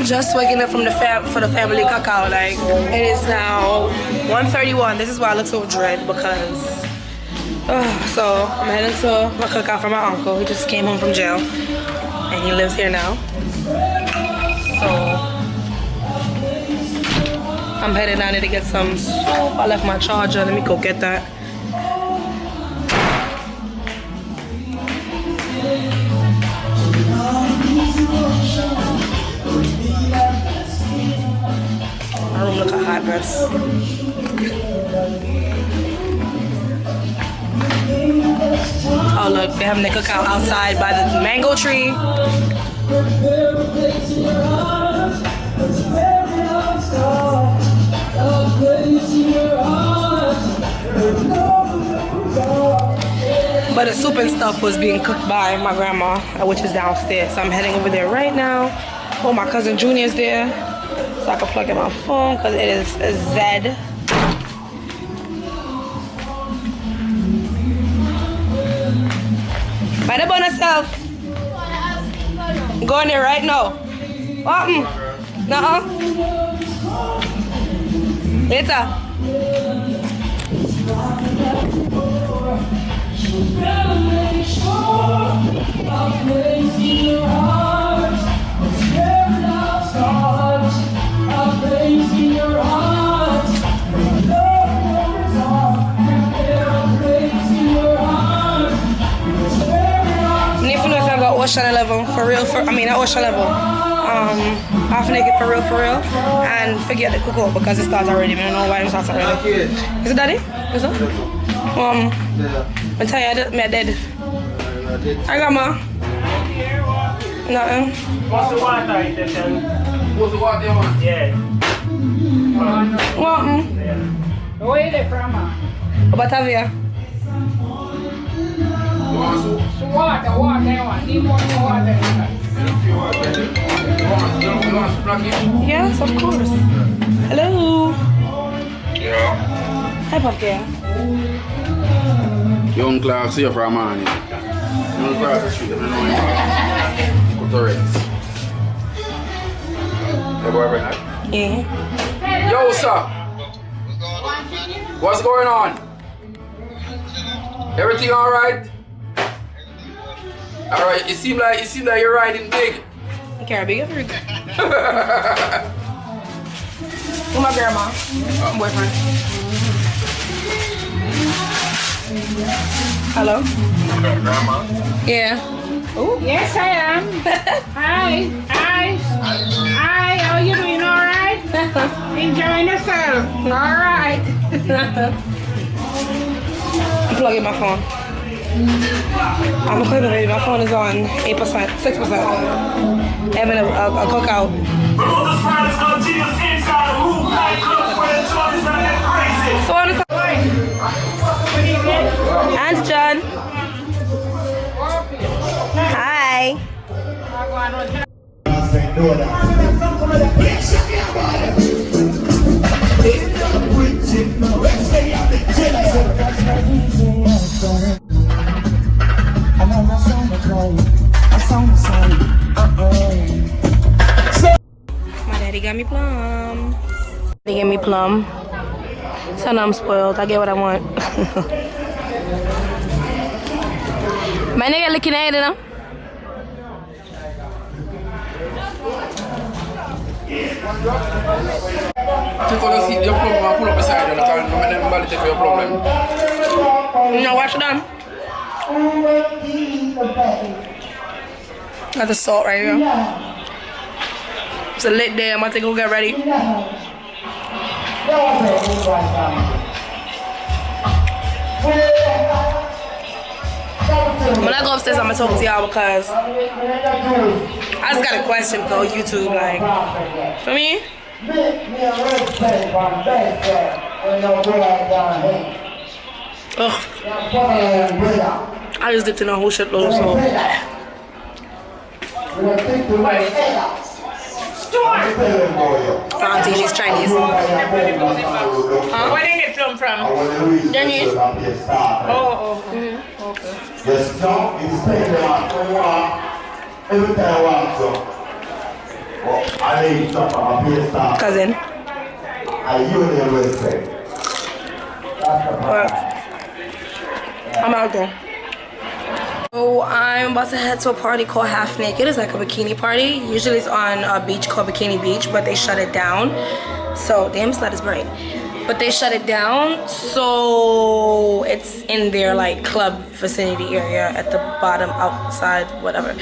just waking up from the family cookout. Like, it is now 1:31. This is why I look so dread because so I'm heading to my cookout for my uncle. He just came home from jail and he lives here now. So I'm heading down there to get some soup. I left my charger. Let me go get that. My room look a hot mess. Oh look, they're having the cookout outside by the mango tree. But the soup and stuff was being cooked by my grandma, which is downstairs. So I'm heading over there right now. Oh, my cousin Junior's there. So I can plug in my phone because it is a Z. By the bun yourself. Go in there right now. What? No. Later. Ocean level for real, not ocean level. Half naked for real, and forget the cocoa because it starts already. I don't know why it starts already. Is it daddy? Is it? I'm tired. I'm dead. Hi, grandma. Nothing. What's the water? What's the water you want? Yeah. What? Where is it from? About Tavia. Water, need more water. Yes, of course. Hello. Yeah. Hi, Papa. Young Clark, see you from Armani. Young Clark, street, I don't know him. Turnt. Your boyfriend, right? Yeah. Yo, sir. What's going on? Everything all right? All right. It seems like you're riding big. Okay, big every. With my grandma, boyfriend. Hello. Grandma. Yeah. Oh, yes, I am. Hi. How are you doing? All right? Enjoying yourself? All right. I'm plugging my phone. I'm equipping it. My phone is on 8%, 6%. Having a cookout. So on the Aunt John. Hi. My daddy got me plum. They gave me plum. So now I'm spoiled. I get what I want. My nigga looking at it, you know? Take all your plum and pull up beside you. Don't make them validate for your problem. No, watch it down. Got the salt right here. It's a lit day. I'm about to go get ready. When I go upstairs, I'm gonna talk to y'all because I just got a question for YouTube, like, for me. Ugh. I just dipped in a whole shitload of salt. Auntie, she's Chinese. Where did it come from? Chinese. Oh. Okay. Yes, no, it's every time I want so. Cousin. I'm out there. So I'm about to head to a party called Half Naked. It's like a bikini party. Usually it's on a beach called Bikini Beach, but they shut it down. So, damn, this light is bright. But they shut it down, so it's in their like club vicinity area at the bottom, outside, whatever.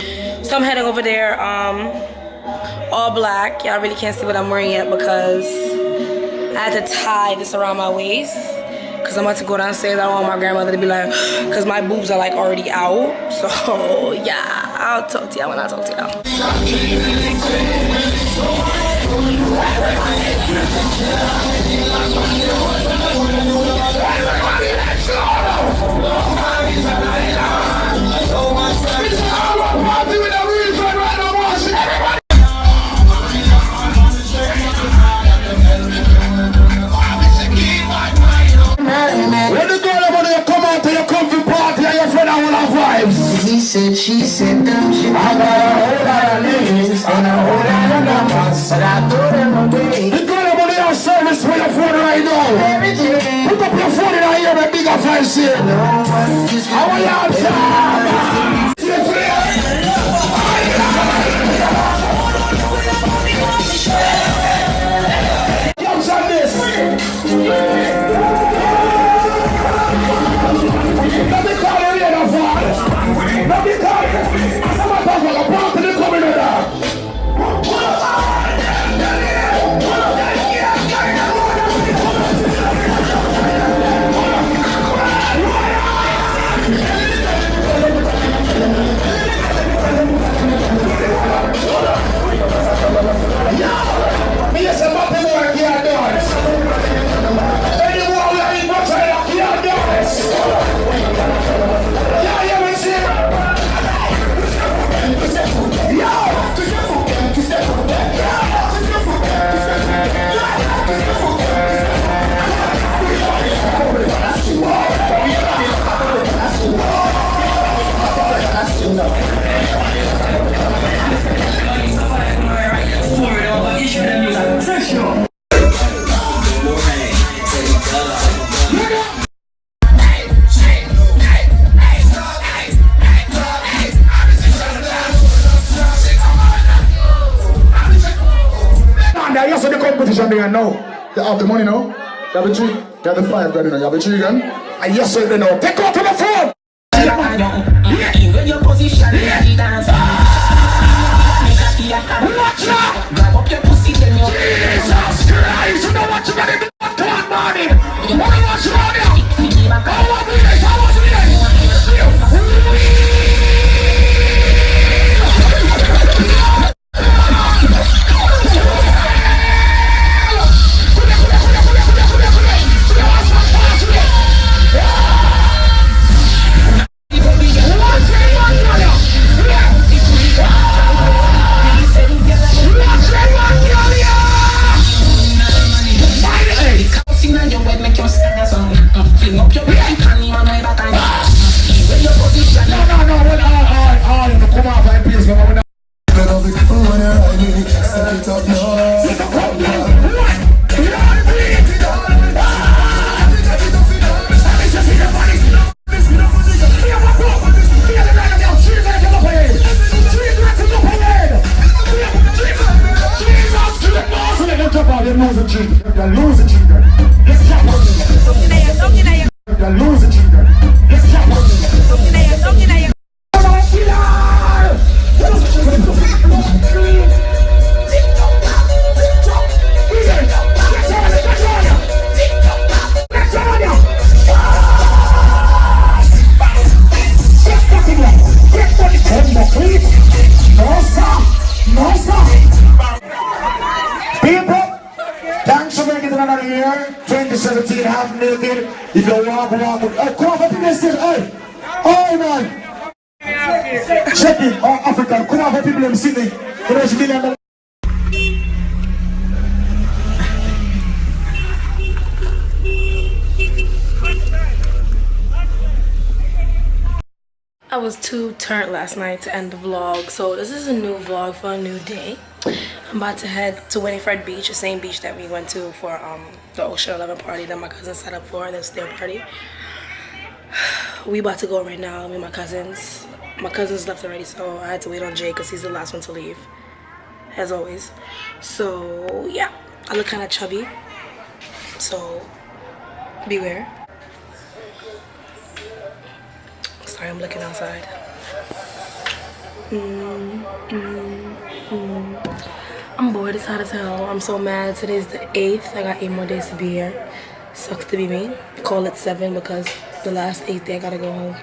So I'm heading over there, all black. Y'all really can't see what I'm wearing yet because I had to tie this around my waist because I'm about to go downstairs. I don't want my grandmother to be like, because my boobs are like already out. So yeah, I'll talk to y'all when I talk to y'all. He said, she said, them shit. I got a whole lot of names and a whole lot of numbers, but I threw them away. You got them on your service with your phone right now. Everything. Put up your phone in here and bigger files here. No one is how are y'all? Jumps on this. Let me call it in a father. Let me call it. Someone talk about a party to come in there. Me is a mapping work here, dance. Anyone who ain't much like here, dance. Yeah, yeah, we see. Yes, the competition there now. They have the money now. They have the 3. They have the 5 grand now. You have the 3 grand. And yes, sir, they know. Take out to the phone. Your position, dance. Watch out! Grab up your pussy, then you Jesus Christ! You know what you gotta do? Come on, money. What do you want you on here? You're losing, children. Let's clap on you. You're losing, children. Let's clap on you. People, thanks for making it another year, 2017, half naked. If you walk, come on for people still, hey, oh man. Check it, African, come on for people in Sydney. I was too turnt last night to end the vlog, so this is a new vlog for a new day. I'm about to head to Winifred Beach, the same beach that we went to for the Ocean 11 party that my cousin set up for, this their party. We about to go right now, me and my cousins. My cousins left already, so I had to wait on Jay because he's the last one to leave, as always. So yeah, I look kind of chubby, so beware. Sorry, I'm looking outside. I'm bored, it's hot as hell. I'm so mad. Today's the 8th. I got 8 more days to be here. Sucks to be me. Call it 7 because the last 8th day I gotta go home.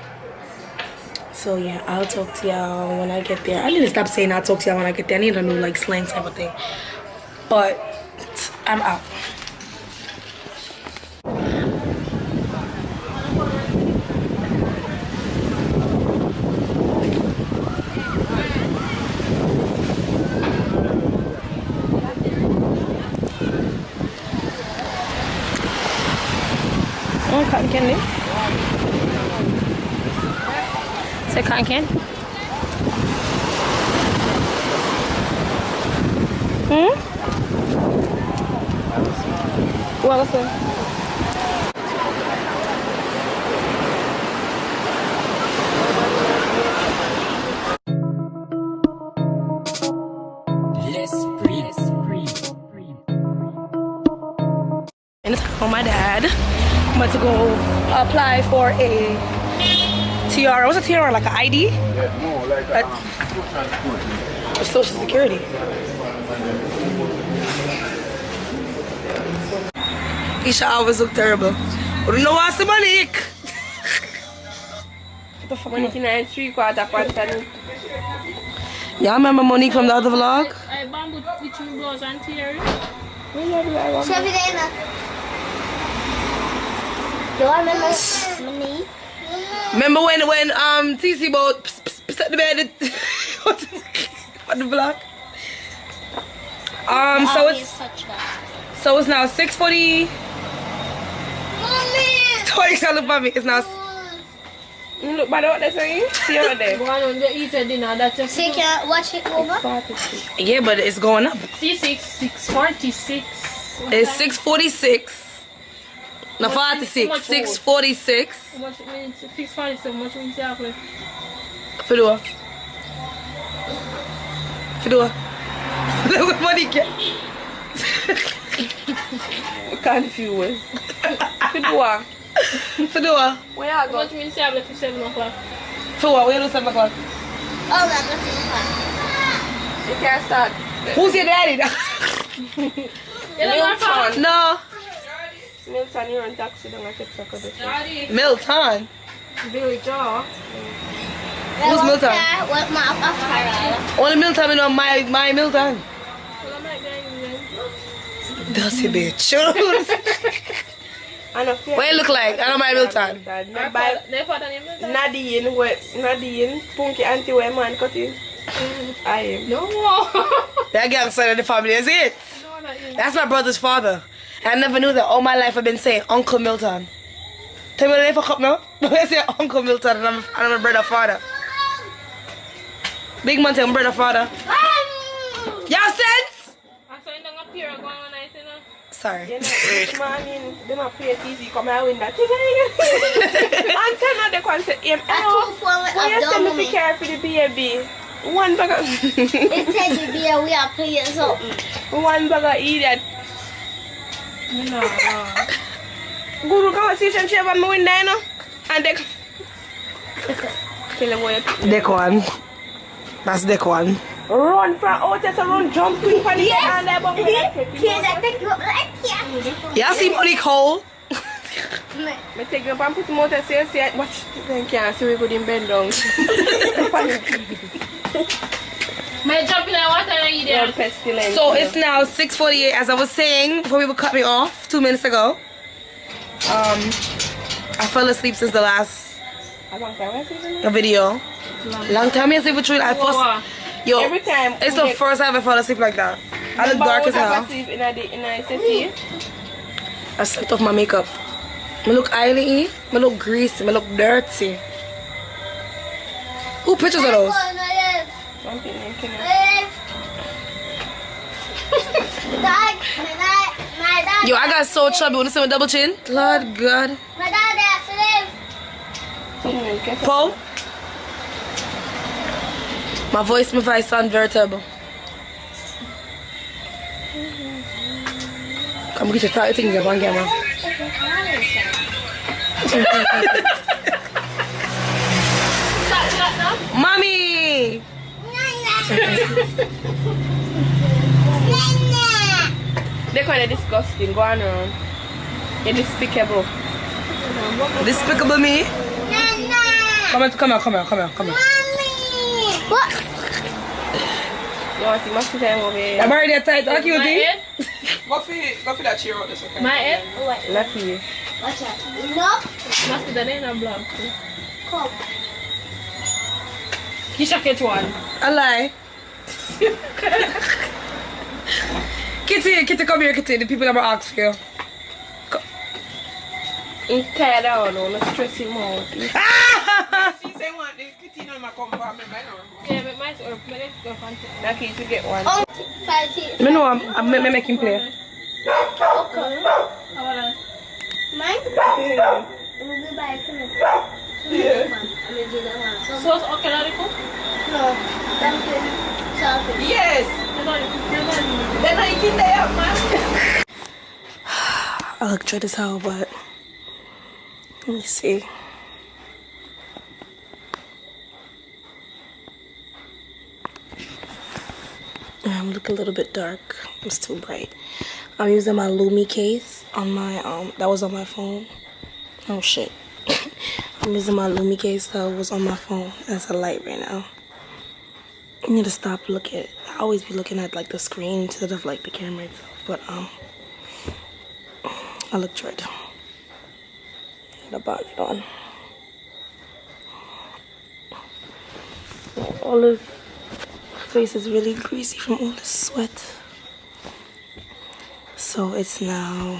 So yeah, I'll talk to y'all when I get there. I need to stop saying I'll talk to y'all when I get there. I need a new like slang type of thing. But I'm out. Cotton candy. Say cotton candy. Well, let's go. And it's for my dad. I'm about to go apply for a TR. What's a TR? Like an ID? Yeah, no, like a social security. Isha always look terrible. I don't know what's the Monique. What the fuck? Monique in a 3/4 quantity. Y'all remember Monique from the other vlog? I bamboo with your blouse and tear. Do I remember me? Remember when TC boat set the bed what the vlog? So it's now 6:40. Mommy! Toy look for me. It's now. You look bad what they're saying? See over there. Go on and eat a dinner. That's a So you can watch it over? Yeah, but it's going up. C6, 646. It's 6:46. No, 46. 6:46. How much it means? 647. How much means exactly? Fidua. Fidua. Look what money get. I can't feel it. Fidua. Fidua. Where are you going? How much means exactly for 7 o'clock? For what? Where do 7 o'clock? Oh, that's what You can't start. Who's your daddy? Milton. No. Milton, you're on taxi. Don't get stuck. Milton. Billy Jaw. Who's Milton? What my after? Only Milton, you know, my Milton. Well, I'm not going Does he bitch? What you look like? I know my Milton. Nadine, Punky Auntie, where man cut in. I am. No. That girl side of the family, is it? That's my brother's father. I never knew that all my life I've been saying Uncle Milton. Tell me the name for cup now? I say Uncle Milton and I'm a brother father. Big man say I'm brother father. Y'all sense? Sorry. This morning, they might play easy, come out with that. And tell me they can say, hello, why you send me to care for the baby? One bag of... It says the beer, we are playing something. One bag of idiot. No. Guru conversation share about me window, you know? And they... Kill him with it. Deck one. That's deck one. Run from out there, so run, jump quick for the and they bump Kids, I think you up like here. Y'all see Monique Hole? I take them and put them out there, say, watch, then can't see we go in bend down. May jump in the water and eat it. Pestilence. So it's now 6:48, as I was saying before people cut me off 2 minutes ago. I fell asleep since the last video. Long time I sleep with you. I first, yo, every time it's the first time I fell asleep like that. I look dark as hell. I slept off my makeup. I look oily, I look greasy, I look dirty. Who pictures of those? Dad, my dad. Yo, I got so chubby. Wanna see my double chin? Lord God. My dad has to live. Paul? My voice sound very terrible. Come get your things up on camera. Mommy! They're kind of disgusting. Go on around. You're despicable. Despicable me? Come here. Mommy! What? You want to see my time over here? I'm already tight. How cute, eh? Go for that chair out there, okay? My head? Lucky. Watch out. No. Must be the name of block. Come. Kisha catch one. I lie. Kitty, come here, Kitty. The people never ask for you. He's tired out, no stress him out. She say one, the kitty no ma come for me, I know. Yeah, but my Lucky to get one. Oh, 5 6. I know I'm making play. Okay. Mine? We'll be back to me. Yeah. So it's okay, Lariko? No. Thank you. Selfish. Yes. They're not eating there, man. I look good as hell, but let me see. I look a little bit dark. It's too bright. I'm using my Lumi case on my that was on my phone. Oh shit. I'm using my Lumi case that was on my phone as a light right now. I need to stop looking. I always be looking at like the screen instead of like the camera itself. But I look good. Got a bonnet on. All this face is really greasy from all this sweat. So it's now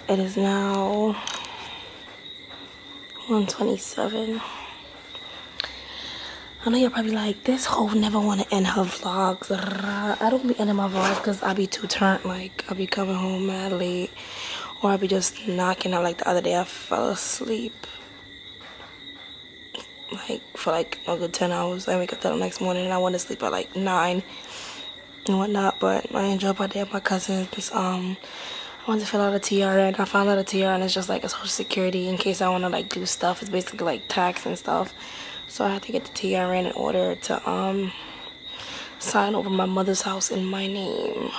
it is now 1:27. I know you're probably like, this hoe never want to end her vlogs. I don't be ending my vlogs because I be too turned. Like, I be coming home mad late. Or I be just knocking out. Like, the other day I fell asleep. Like, for like a good 10 hours. I wake up the next morning and I went to sleep at like 9 and whatnot. But I enjoyed my day with my cousins. I wanted to fill out a TRN. I found out a TRN is just like a social security in case I want to like do stuff. It's basically like tax and stuff. So I had to get the TRN in order to sign over my mother's house in my name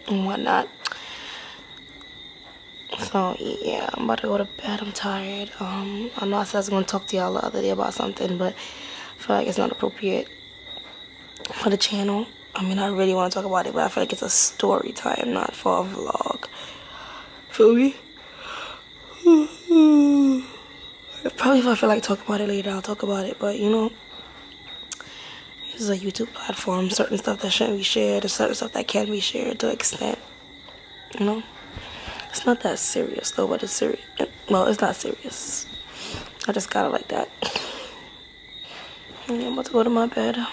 and whatnot. So yeah, I'm about to go to bed. I'm tired. I know I said I was going to talk to y'all the other day about something, but I feel like it's not appropriate for the channel. I mean, I really want to talk about it, but I feel like it's a story time, not for a vlog. Feel me? Probably if I feel like talking about it later, I'll talk about it. But, you know, this is a YouTube platform. Certain stuff that shouldn't be shared, and certain stuff that can be shared to an extent. You know? It's not that serious, though, but it's serious. Well, it's not serious. I just got it like that. And I'm about to go to my bed. I'm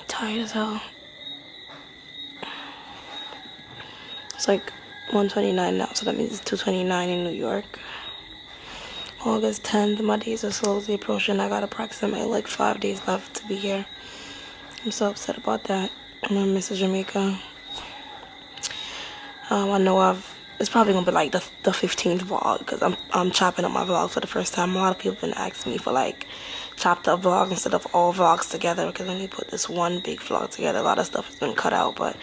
tired as hell. It's like 1:29 now, so that means it's 2:29 in New York. August 10th, my days are slowly approaching. I got approximately like 5 days left to be here. I'm so upset about that. I'm gonna miss Jamaica. I know it's probably gonna be like the 15th vlog because I'm chopping up my vlog for the first time. A lot of people have been asking me for like chopped up vlogs instead of all vlogs together, because when we put this one big vlog together, a lot of stuff has been cut out. But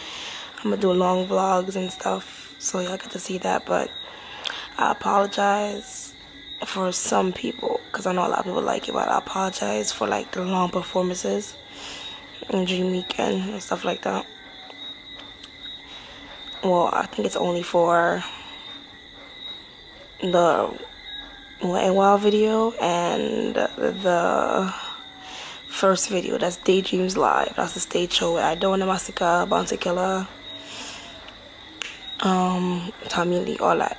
I'm gonna do long vlogs and stuff, so y'all get to see that. But I apologize for some people, because I know a lot of people like it, but I apologize for like the long performances and Dream Weekend and stuff like that. Well, I think it's only for the Wet n Wild video and the first video. That's Daydreams Live. That's the stage show where I do the Massacre, Bounty Killer, Tommy Lee, all that.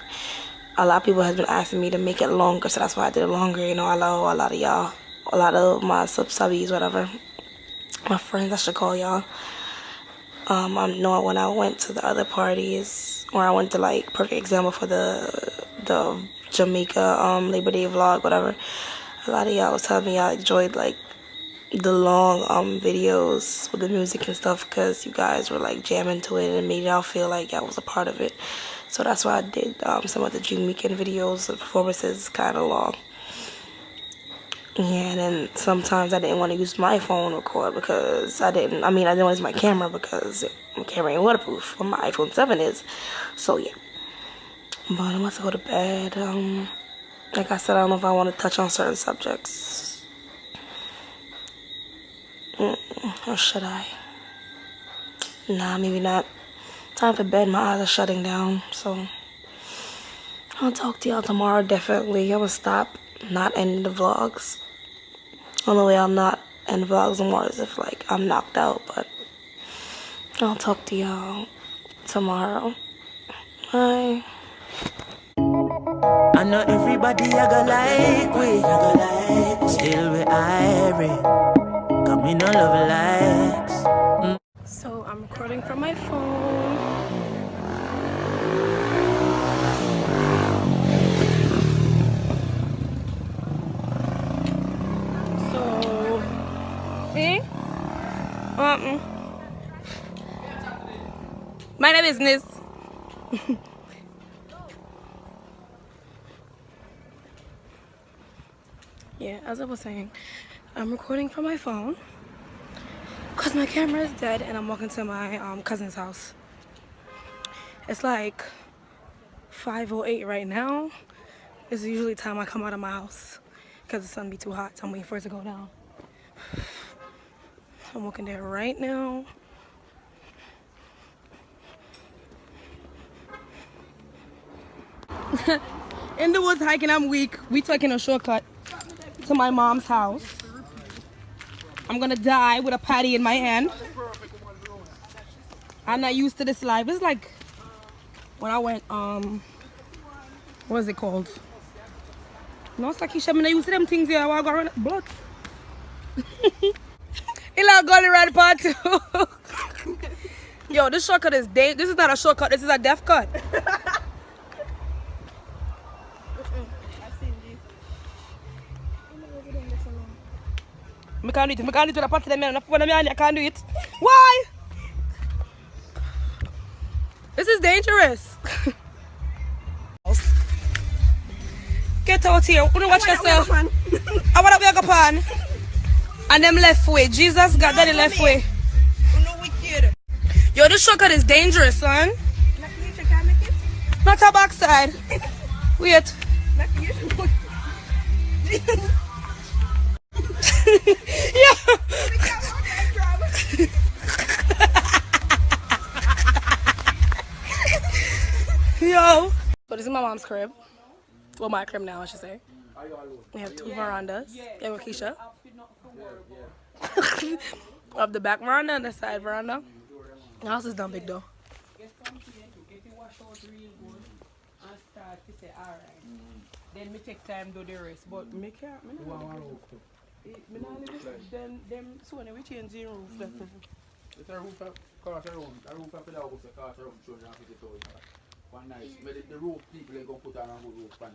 A lot of people have been asking me to make it longer, so that's why I did it longer. You know, I love a lot of y'all, a lot of my subbies, whatever, my friends, I should call y'all. I know when I went to the other parties, or I went to like perfect example for the Jamaica Labor Day vlog, whatever. A lot of y'all was telling me y'all enjoyed like the long videos with the music and stuff because you guys were like jamming to it and made y'all feel like y'all was a part of it. So that's why I did some of the June weekend videos. The performances kind of long. Yeah, and then sometimes I didn't want to use my phone to record because I didn't want to use my camera because my camera ain't waterproof. Well, my iPhone 7 is. So yeah. But I'm about to go to bed. Like I said, I don't know if I want to touch on certain subjects. Or should I? Nah, maybe not. Time for bed. My eyes are shutting down. So I'll talk to y'all tomorrow, definitely. I'm going to stop not ending the vlogs. Only way I'll not end vlogs more is if like I'm knocked out, but I'll talk to y'all tomorrow. Bye. I know everybody I go like we, still we irie, got me no love likes. So I'm recording from my phone. So, mind your business. Yeah, as I was saying, I'm recording from my phone because my camera is dead and I'm walking to my cousin's house. It's like 5:08 right now. It's usually time I come out of my house because the sun be too hot, so I'm waiting for it to go down. I'm walking there right now. In the woods hiking, I'm weak. We taking a shortcut to my mom's house. I'm gonna die with a patty in my hand. I'm not used to this life. It's like when I went, what is it called? No, Sakisha, I'm not used to them things here. I got run blood. It's like gully red part too. Yo, this shortcut is dangerous. This is not a shortcut. This is a death cut. I can't do it. I can't do it. I can't do it. Why? This is dangerous. Get out here. You watch yourself. I want to be a pan. And them left way. Jesus got that left way. Yo, this shortcut is dangerous, son. Not a backside. Wait. Yeah. Yo. So this is my mom's crib. Well, my crib now, I should say. We have two verandas. Yeah, with Keisha. Of the back veranda and the side veranda. The house is done big though. Then me take time do the rest, but me can't. Then them soon we change the roof. It's a roof cost around. A roof of the house cost around 250,000. One night. But the roof people ain't gonna put on a good roof pan.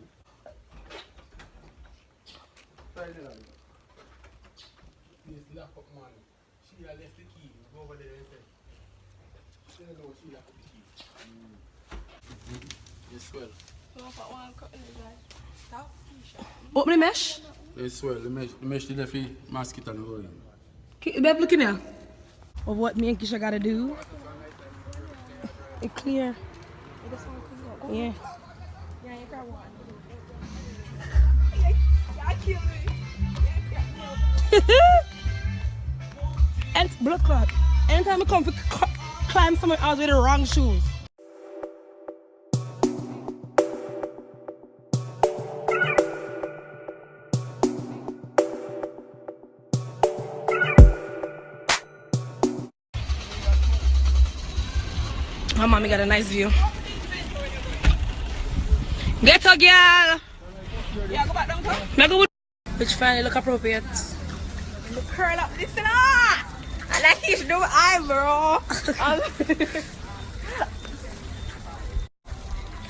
Try it out. This lock up man. She left the key. Go over there and say. She don't know she left the key. It's swell. Open the mesh. It's swell. The mesh the left mosquito and go in. Babe, look in here. Of what me and Keisha gotta do. It clear. Yeah. And blood clot. Anytime I come to climb somewhere else with the wrong shoes. mommy got a nice view. Get a girl! Yeah, go back down, come. Which finally look appropriate. Look curl up this and I like you should do eyebrow.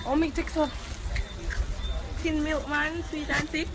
Oh, me take some. Thin milk man, sweet and thick.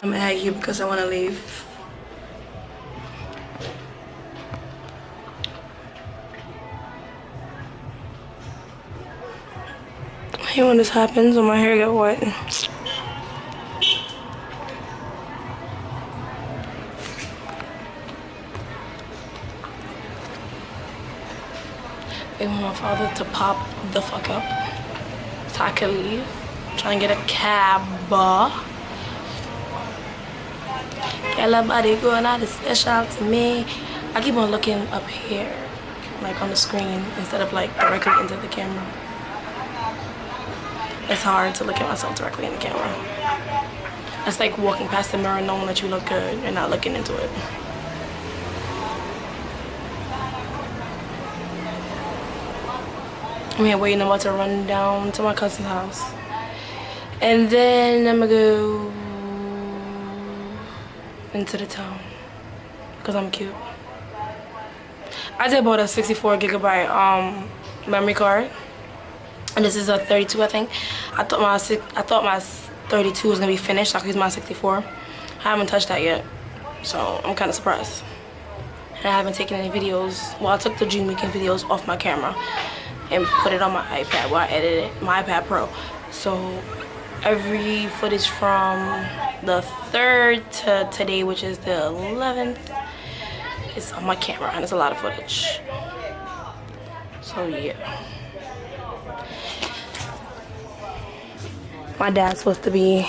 I'm at you because I want to leave. I hate when this happens when my hair get wet. I want my father to pop the fuck up so I can leave. I'm trying to get a cab. Everybody going out is special to me. I keep on looking up here, like on the screen, instead of like directly into the camera. It's hard to look at myself directly in the camera. It's like walking past the mirror knowing that you look good and not looking into it. I'm here waiting. I'm about to run down to my cousin's house. And then I'm gonna go into the town because I'm cute. I just bought a 64 gigabyte memory card, and this is a 32, I think. I thought my 32 was gonna be finished. So I could use my 64. I haven't touched that yet, so I'm kind of surprised. And I haven't taken any videos. Well, I took the Dream Weekend videos off my camera and put it on my iPad where I edited my iPad Pro. So every footage from the 3rd to today, which is the 11th, is on my camera, and it's a lot of footage. So yeah. My dad's supposed to be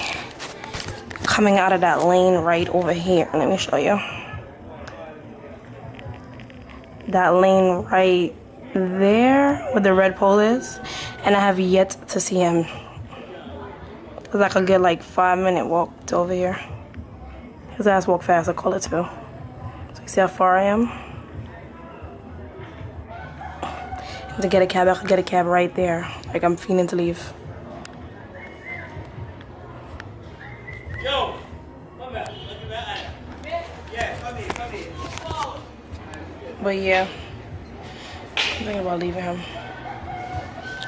coming out of that lane right over here. Let me show you. That lane right there where the red pole is, and I have yet to see him. Cause I could get like 5-minute walk to over here. His ass walk fast, I call it too. So you see how far I am? To get a cab, I could get a cab right there. Like I'm fiending to leave. Yo, come back. Yeah, come here. But yeah, I'm thinking about leaving him.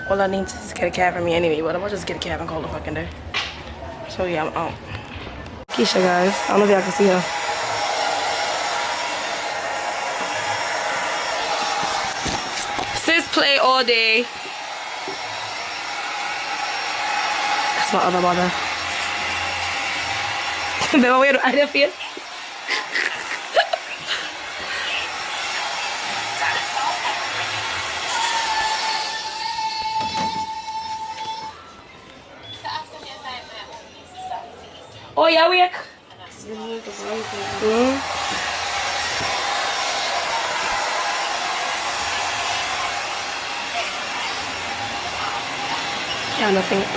All I need to is get a cab for me anyway, but I'm gonna just get a cab and call the fucking day. So yeah, I'm out. Keisha, guys, I don't know if y'all can see her. Sis play all day. That's my other mother. Beba, voy a ir fiel. Oh, yeah, we are.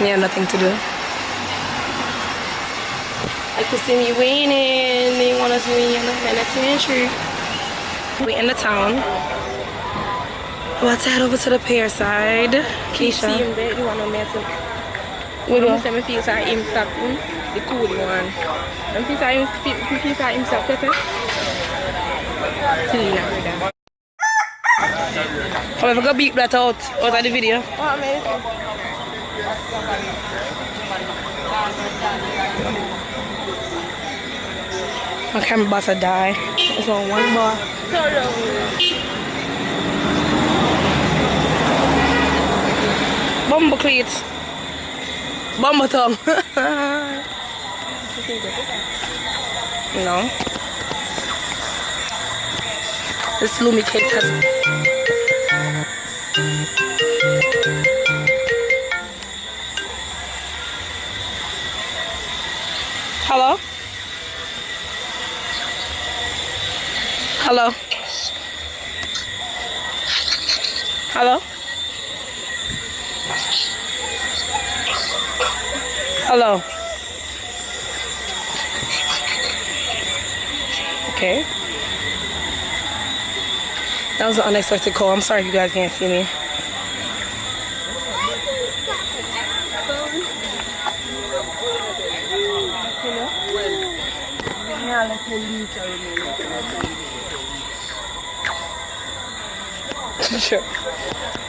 Yeah, nothing to do. Like to see me winning, they want to see me in the penitentiary. We in the town. About to head over to the pier side. Keisha. You want no We go. I'm saying feel like him stop the cool one. I'm feel like him stop Pepe. Clean up with that. I'm gonna beat that out of the video. What man? My camera about to die. It's on one bar. Bumble cleats. Bumble tongue. No. This Lumi case has. Hello? Hello? Hello? Hello? Okay. That was an unexpected call. I'm sorry if you guys can't see me. Sure. You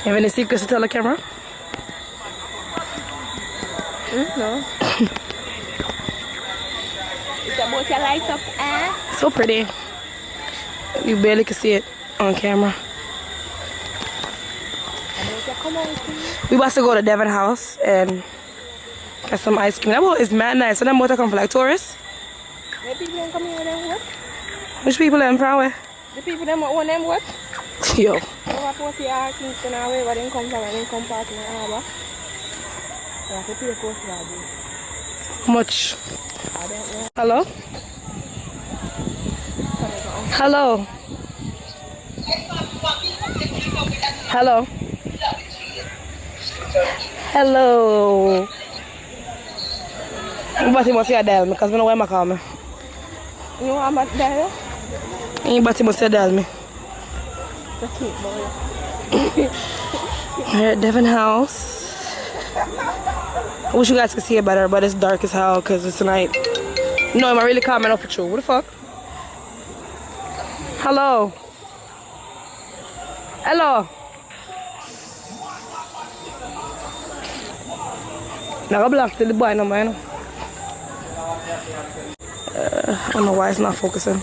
have any secrets to tell the camera? No. It's about your lights up, eh? So pretty. You barely can see it on camera. We about to go to Devon House and get some ice cream. That boat is mad nice. So them boat come for like tourists. The people them come here them what? Which people them from where? The people them want them what? Yo. Over 40 hours, Kingston away, where they come from, and they come back in the harbour. You have to pay post value. How much? I don't know. Hello? Hello? Hello? Hello? Anybody must say dial me because I don't know why I'm calling. You know how much dial? Anybody must say dial me. That's cute, boy. We're at Devon House. I wish you guys could see it better, but it's dark as hell because it's night. No, am I really coming up for you? What the fuck? Hello? Hello? Now I blocked the boy number, you know? I don't know why it's not focusing.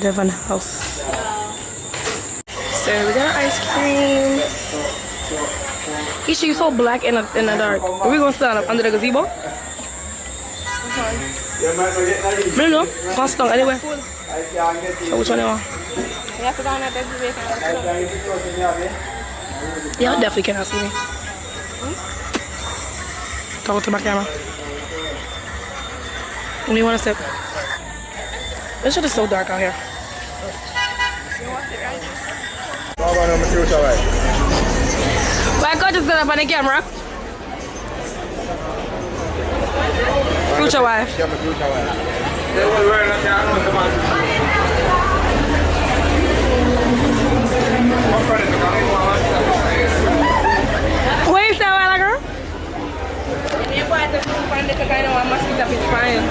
Devon House. So we got ice cream. Isha, you so black in the dark. Are we gonna stand up under the gazebo? No, no. Can't stand anyway. So which one you want? You have to go on that Jamaica. Yeah, I definitely cannot see me. Talk to my camera. What do you want to sip? This shit is so dark out here. Why can't you stand up on the camera? Future wife. Where is that one, girl? You want to find the kind of mosquito fish fine.